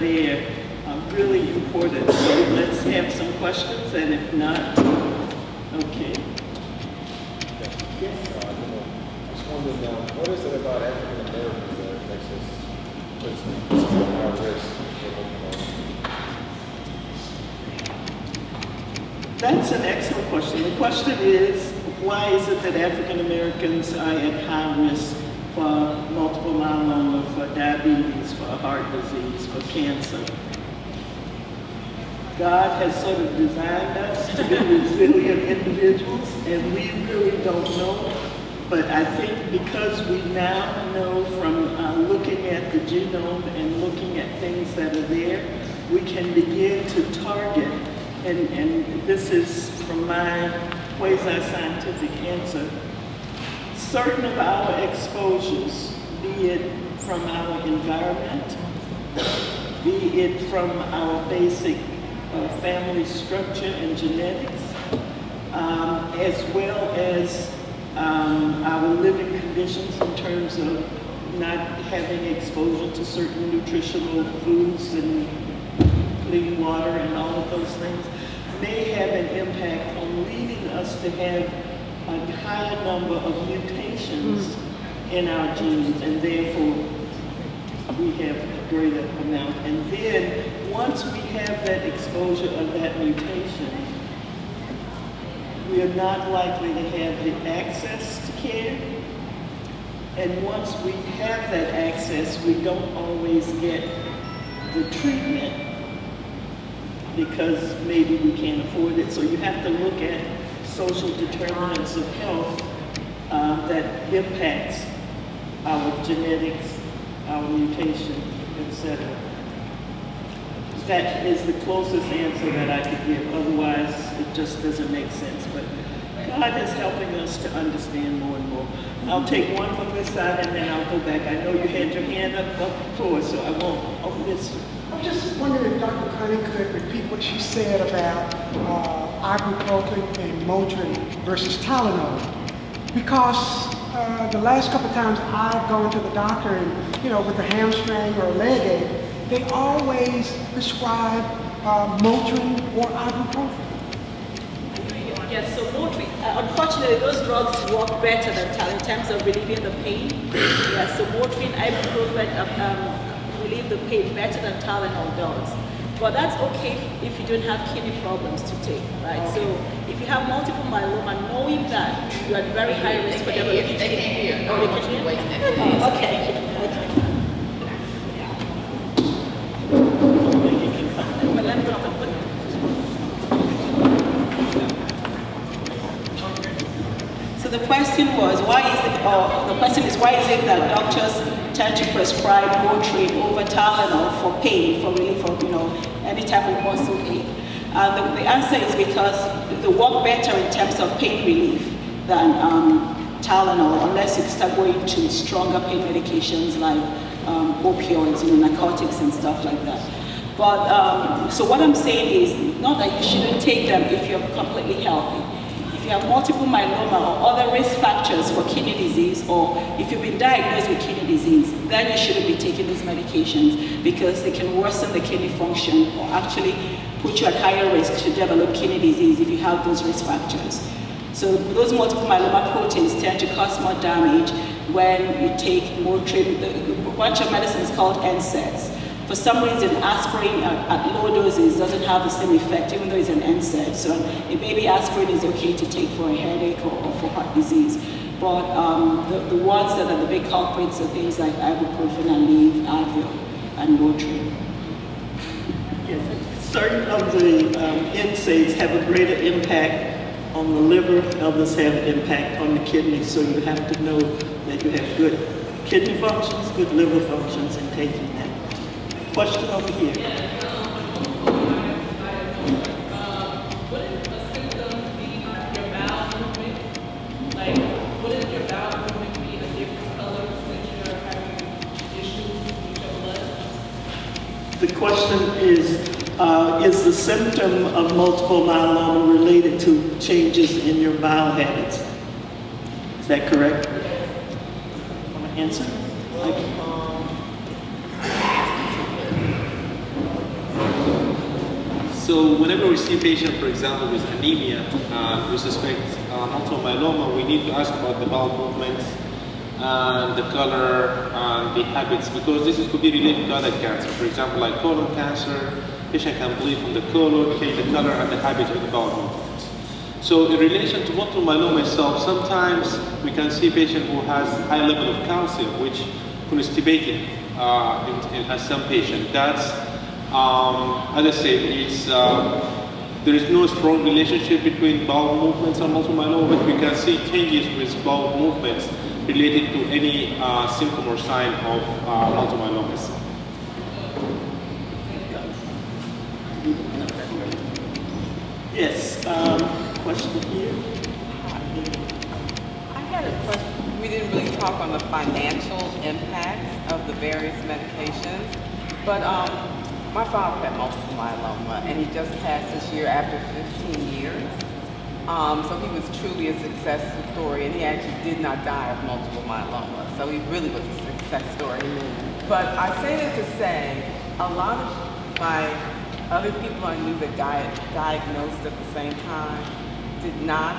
there are really important. So let's have some questions, and if not, okay. Yes. I just wanted to know, what is it about African Americans that makes us high risk? That's an excellent question. The question is, why is it that African Americans are at high risk for multiple myeloma, for diabetes, for heart disease, for cancer? God has sort of designed us to be resilient individuals, and we really don't know. But I think because we now know from looking at the genome and looking at things that are there, we can begin to target, and this is from my quasi-scientific answer, certain of our exposures, be it from our environment, be it from our basic family structure and genetics, as well as our living conditions in terms of not having exposure to certain nutritional foods and clean water and all of those things, may have an impact on leading us to have a higher number of mutations in our genes, and therefore we have a greater amount. And then once we have that exposure of that mutation, we are not likely to have the access to care. And once we have that access, we don't always get the treatment because maybe we can't afford it. So you have to look at social determinants of health that impacts our genetics, our mutation, etc. That is the closest answer that I could give. Otherwise, it just doesn't make sense. But God is helping us to understand more and more. I'll take one from this side and then I'll go back. I know you had your hand up before, so I won't. Oh, this. I'm just wondering if Dr. Connie could repeat what she said about ibuprofen and Motrin versus Tylenol. Because the last couple of times I've gone to the doctor and, with a hamstring or a leg ache, they always prescribe Motrin or ibuprofen. Yes, so Motrin, unfortunately, those drugs work better than Tylenol in terms of relieving the pain. Yes, so Motrin, ibuprofen relieve the pain better than Tylenol does. But that's okay if you don't have kidney problems to take, right? Okay. So if you have multiple myeloma, knowing that you're at very high risk for developing kidney. They can hear. Oh, okay. The question was, why is it that doctors tend to prescribe Motrin over Tylenol for pain, for relief of, any type of muscle ache? The answer is because they work better in terms of pain relief than Tylenol, unless you start going to stronger pain medications like opioids, narcotics and stuff like that. But, so what I'm saying is, not that you shouldn't take them if you're completely healthy. If you have multiple myeloma or other risk factors for kidney disease, or if you've been diagnosed with kidney disease, then you shouldn't be taking these medications because they can worsen the kidney function or actually put you at higher risk to develop kidney disease if you have those risk factors. So those multiple myeloma proteins tend to cause more damage when you take Motrin. A bunch of medicines called NSAIDs. For some reason, aspirin at low doses doesn't have the same effect, even though it's an NSAID. So maybe aspirin is okay to take for a headache or for heart disease. But the ones that are the big culprits are things like ibuprofen, Aleve, Advil, and Motrin. Yes, certain of the NSAIDs have a greater impact on the liver, others have an impact on the kidney. So you have to know that you have good kidney functions, good liver functions in taking that. Question over here. What is a symptom be your bowel movement? Like, what is your bowel movement be a different color since you're having issues with your blood? The question is the symptom of multiple myeloma related to changes in your bowel habits? Is that correct? Want to answer? So whenever we see a patient, for example, with anemia, we suspect multiple myeloma, we need to ask about the bowel movements and the color and the habits, because this could be related to other cancer. For example, like colon cancer, patient can bleed from the colon, change the color and the habits of the bowel movements. So in relation to multiple myeloma itself, sometimes we can see a patient who has high level of calcium, which constipating in some patient. That's, as I said, it's, there is no strong relationship between bowel movements and multiple myeloma, but we can see changes with bowel movements related to any symptom or sign of multiple myeloma. Yes, question here? I had a question. We didn't really talk on the financial impacts of the various medications, but my father had multiple myeloma, and he just passed this year after 15 years. So he was truly a success story, and he actually did not die of multiple myeloma. So he really was a success story. But I say that to say, a lot of my other people I knew that diagnosed at the same time did not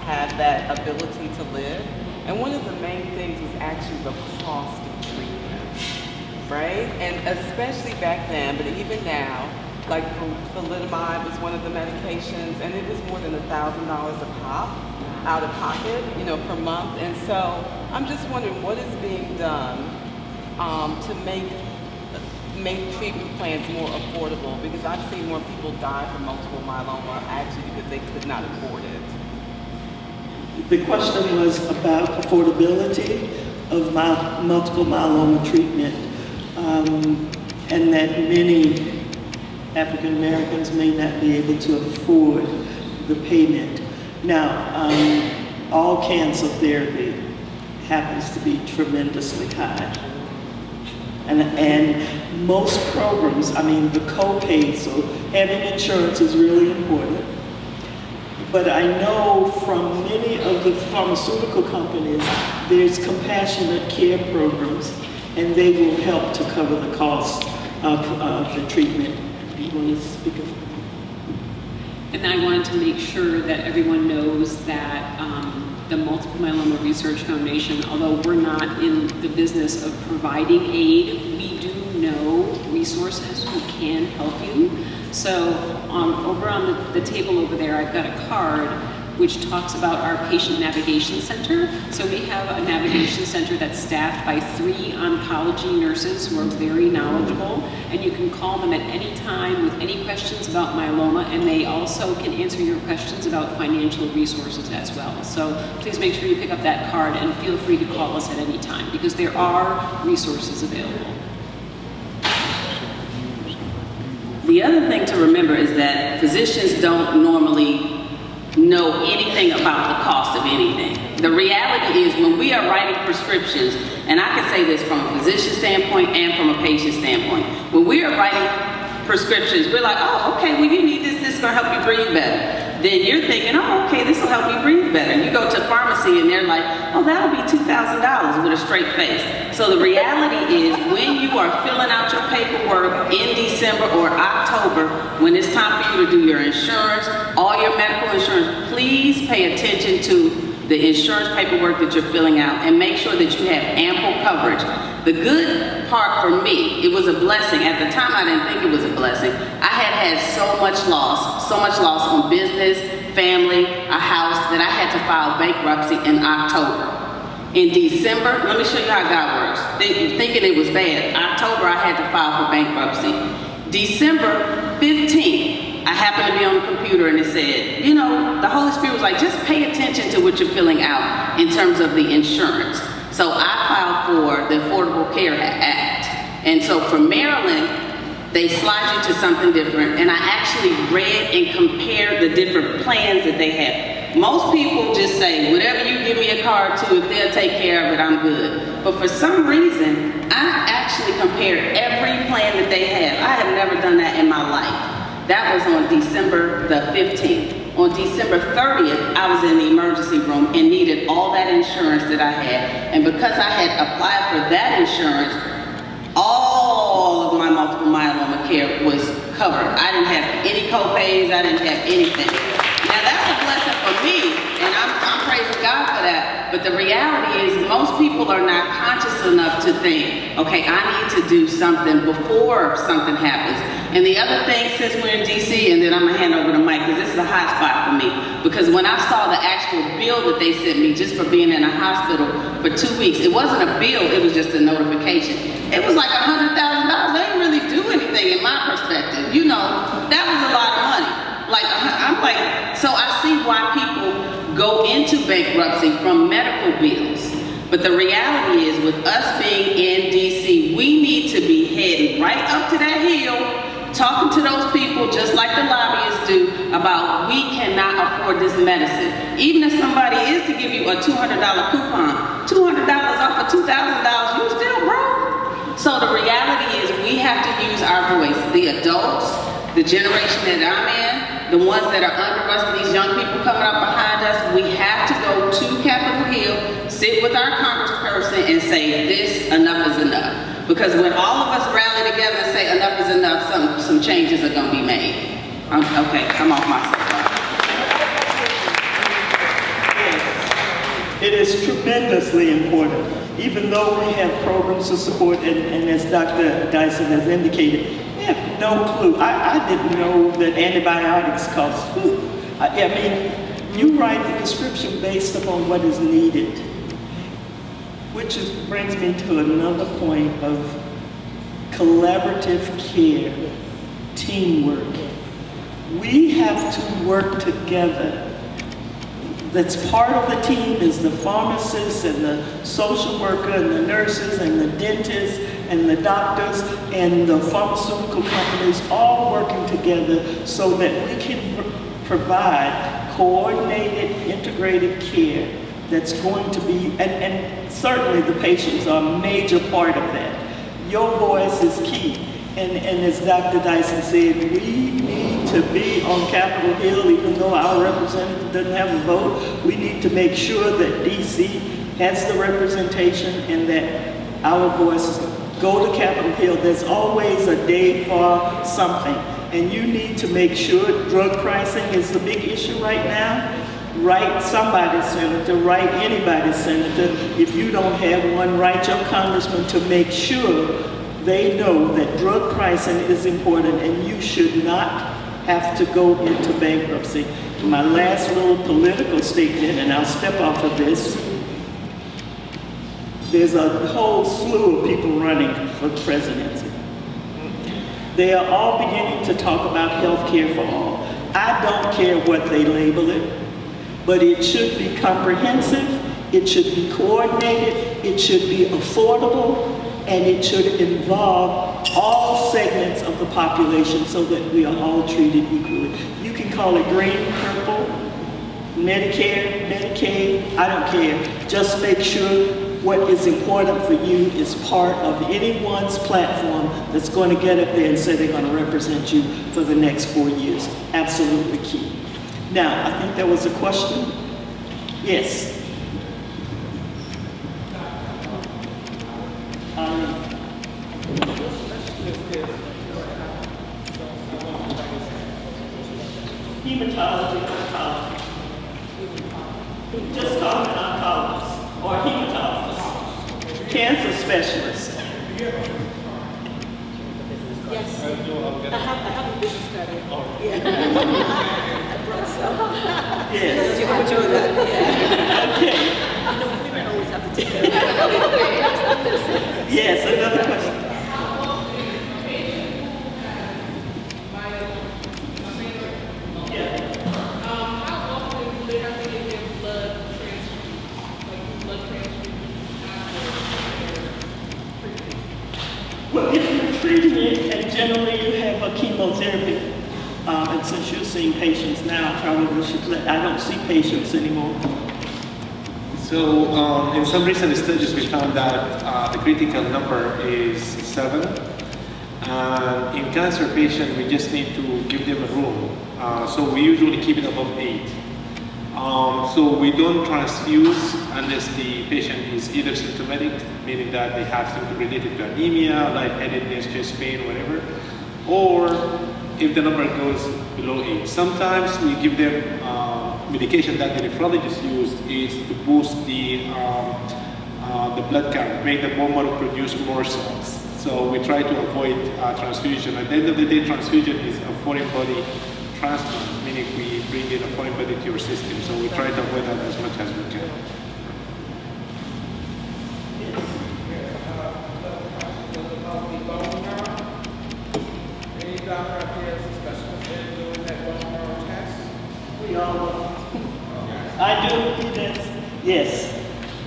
have that ability to live. And one of the main things was actually the cost of treatment, right? And especially back then, but even now, like thalidomide was one of the medications, and it was more than $1,000 a pop out of pocket, per month. And so I'm just wondering what is being done to make treatment plans more affordable, because I've seen more people die from multiple myeloma actually because they could not afford it. The question was about affordability of multiple myeloma treatment, and that many African Americans may not be able to afford the payment. Now, all cancer therapy happens to be tremendously high. And most programs, the co-pay, so having insurance is really important. But I know from many of the pharmaceutical companies, there's compassionate care programs, and they will help to cover the cost of the treatment. You want to speak of? And I wanted to make sure that everyone knows that the Multiple Myeloma Research Foundation, although we're not in the business of providing aid, we do know resources who can help you. So over on the table over there, I've got a card which talks about our patient navigation center. So we have a navigation center that's staffed by 3 oncology nurses who are very knowledgeable, and you can call them at any time with any questions about myeloma, and they also can answer your questions about financial resources as well. So please make sure you pick up that card and feel free to call us at any time, because there are resources available. The other thing to remember is that physicians don't normally know anything about the cost of anything. The reality is when we are writing prescriptions, and I can say this from a physician standpoint and from a patient standpoint, when we are writing prescriptions, we're like, oh, okay, well you need this is gonna help you breathe better. Then you're thinking, oh, okay, this will help me breathe better. You go to pharmacy and they're like, oh, that'll be $2,000 with a straight face. So the reality is when you are filling out your paperwork in December or October, when it's time for you to do your insurance, all your medical insurance, please pay attention to the insurance paperwork that you're filling out and make sure that you have ample coverage. The good part for me, it was a blessing. At the time, I didn't think it was a blessing. I had so much loss on business, family, a house, that I had to file bankruptcy in October. In December, let me show you how God works. Thinking it was bad. October, I had to file for bankruptcy. December 15th, I happened to be on the computer and it said, the Holy Spirit was like, just pay attention to what you're filling out in terms of the insurance. So I filed for the Affordable Care Act. And so for Maryland, they slide you to something different. And I actually read and compared the different plans that they have. Most people just say, whatever you give me a card to, if they'll take care of it, I'm good. But for some reason, I actually compared every plan that they have. I have never done that in my life. That was on December the 15th. On December 30th, I was in the emergency room and needed all that insurance that I had. And because I had applied for that insurance, all of my multiple myeloma care was covered. I didn't have any co-pays, I didn't have anything. Now that's a blessing for me, and I'm praising God for that. But the reality is most people are not conscious enough to think, okay, I need to do something before something happens. And the other thing, since we're in DC, and then I'm gonna hand over the mic, because this is a hot spot for me, because when I saw the actual bill that they sent me just for being in a hospital for 2 weeks, it wasn't a bill, it was just a notification. It was like $100,000. They didn't really do anything in my perspective. You know, that was a lot of money. Like, I'm like, so I see why people go into bankruptcy from medical bills. But the reality is, with us being in DC, we need to be heading right up to that hill, talking to those people just like the lobbyists do about we cannot afford this medicine. Even if somebody is to give you a $200 coupon, $200 off of $2,000, you still broke. So the reality is we have to use our voice. The adults, the generation that I'm in, the ones that are under us, these young people coming up behind us, we have to go to Capitol Hill, sit with our congressperson and say, this, enough is enough. Because when all of us rally together and say enough is enough, some changes are gonna be made. Okay, I'm off my soapbox. It is tremendously important. Even though we have programs to support, and as Dr. Dyson has indicated, we have no clue. I didn't know that antibiotics cost food. I mean, you write the prescription based upon what is needed, which brings me to another point of collaborative care, teamwork. We have to work together. That's part of the team is the pharmacists and the social worker and the nurses and the dentists and the doctors and the pharmaceutical companies all working together so that we can provide coordinated, integrated care that's going to be, and certainly the patients are a major part of that. Your voice is key. And as Dr. Dyson said, we need to be on Capitol Hill, even though our representative doesn't have a vote. We need to make sure that DC has the representation and that our voices go to Capitol Hill. There's always a day for something. And you need to make sure drug pricing is the big issue right now. Write somebody's senator, write anybody's senator. If you don't have one, write your congressman to make sure they know that drug pricing is important and you should not have to go into bankruptcy. My last little political statement, and I'll step off of this. There's a whole slew of people running for presidency. They are all beginning to talk about health care for all. I don't care what they label it, but it should be comprehensive, it should be coordinated, it should be affordable, and it should involve all segments of the population so that we are all treated equally. You can call it green, purple, Medicare, Medicaid, I don't care. Just make sure what is important for you is part of anyone's platform that's going to get up there and say they're going to represent you for the next 4 years. Absolutely key. Now, I think there was a question. Yes. Hematology, oncology. Just call it an oncologist or hematologist. Cancer specialist. Yes. I have a business card. Yeah. I brought some. Yes. You want to enjoy that? Okay. You know, women always have to take care of it. Yes, another question. Well, if you're treating it, and generally you have a chemotherapy, and since you're seeing patients now, I probably should I don't see patients anymore. So in some recent studies, we found that the critical number is 7. In cancer patients, we just need to give them a room. So we usually keep it above 8. So we don't transfuse unless the patient is either symptomatic, meaning that they have something related to anemia, lightheadedness, chest pain, whatever, or if the number goes below 8. Sometimes we give them medication that the nephrologist used is to boost the blood count, make the bone marrow produce more cells. So we try to avoid transfusion. At the end of the day, transfusion is a foreign body transplant, meaning we bring in a foreign body to your system. So we try to avoid that as much as we can. Any doctor out there is specialist in doing that bone marrow test? We all, I do, yes.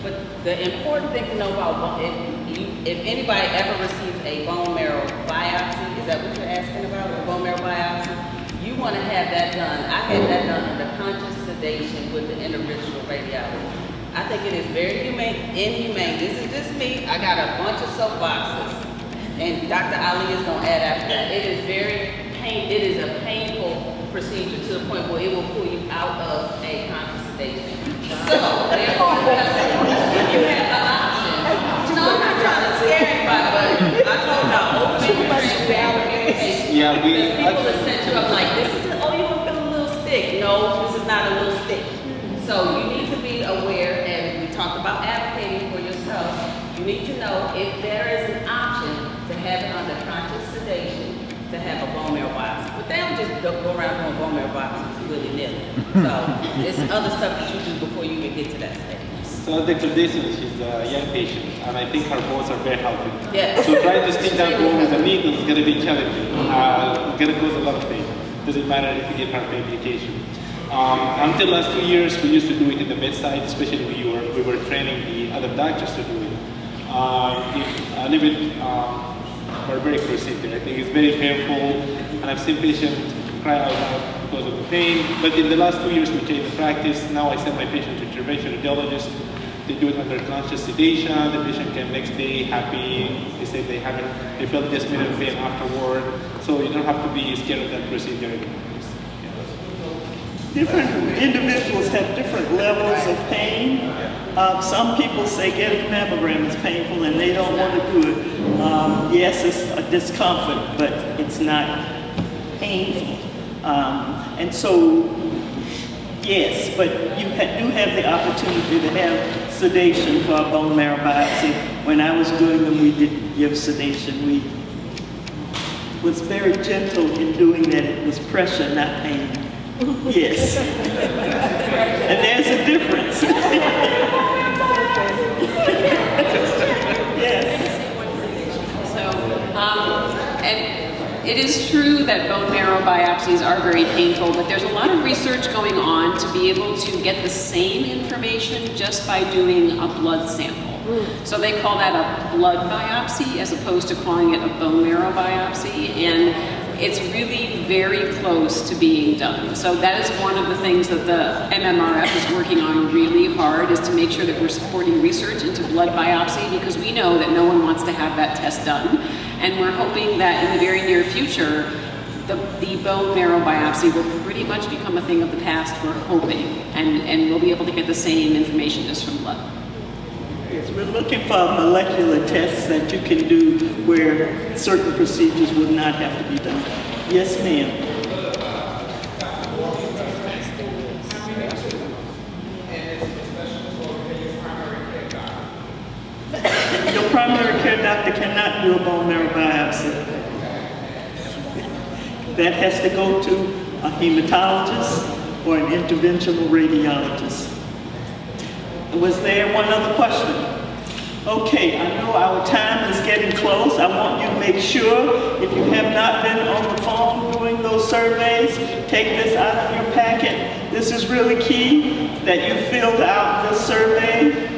But the important thing to know about if anybody ever receives a bone marrow biopsy, is that what you're asking about, a bone marrow biopsy? You want to have that done. I had that done under conscious sedation with the interventional radiologist. I think it is very inhumane. This is just me. I got a bunch of soapboxes, and Dr. Ali is going to add after that. It is it is a painful procedure to the point where it will pull you out of a conscious sedation. So, therefore, if you have the option, no, I'm not trying to scare anybody, but I told y'all, open communication. Yeah, because people that set you up like, this is, oh, you want to feel a little stick. No, this is not a little stick. So you need to be aware, and we talked about advocating for yourself. You need to know if there is an option to have it under conscious sedation to have a bone marrow biopsy. But they don't just go around doing bone marrow biopsies willy-nilly. So it's other stuff that you do before you even get to that stage. So Dr. Dyson, she's a young patient, and I think her bones are very healthy. Yes. So trying to stick that bone with a needle is going to be challenging. It's going to cause a lot of pain. Doesn't matter if you give her medication. Until last 2 years, we used to do it in the bedside, especially we were training the other doctors to do it. A little bit barbaric procedure. I think it's very painful, and I've seen patients cry out loud because of the pain. But in the last 2 years, we changed the practice. Now I send my patient to intervention radiologist. They do it under conscious sedation. The patient can next day happy. They say they felt just minute pain afterward. So you don't have to be scared of that procedure anymore. Different individuals have different levels of pain. Some people say getting a mammogram is painful and they don't want to do it. Yes, it's a discomfort, but it's not painful. And so, yes, but you do have the opportunity to have sedation for a bone marrow biopsy. When I was doing them, we didn't give sedation. We was very gentle in doing that. It was pressure, not pain. Yes. And there's a difference. Yes. So, and it is true that bone marrow biopsies are very painful, but there's a lot of research going on to be able to get the same information just by doing a blood sample. So they call that a blood biopsy as opposed to calling it a bone marrow biopsy. And it's really very close to being done. So that is one of the things that the MMRF is working on really hard, is to make sure that we're supporting research into blood biopsy, because we know that no one wants to have that test done. And we're hoping that in the very near future, the bone marrow biopsy will pretty much become a thing of the past, we're hoping. And we'll be able to get the same information just from blood. Yes, we're looking for molecular tests that you can do where certain procedures would not have to be done. Yes, ma'am. Your primary care doctor cannot do a bone marrow biopsy. That has to go to a hematologist or an interventional radiologist. Was there one other question? Okay, I know our time is getting close. I want you to make sure, if you have not been on the phone doing those surveys, take this out of your packet. This is really key, that you filled out this survey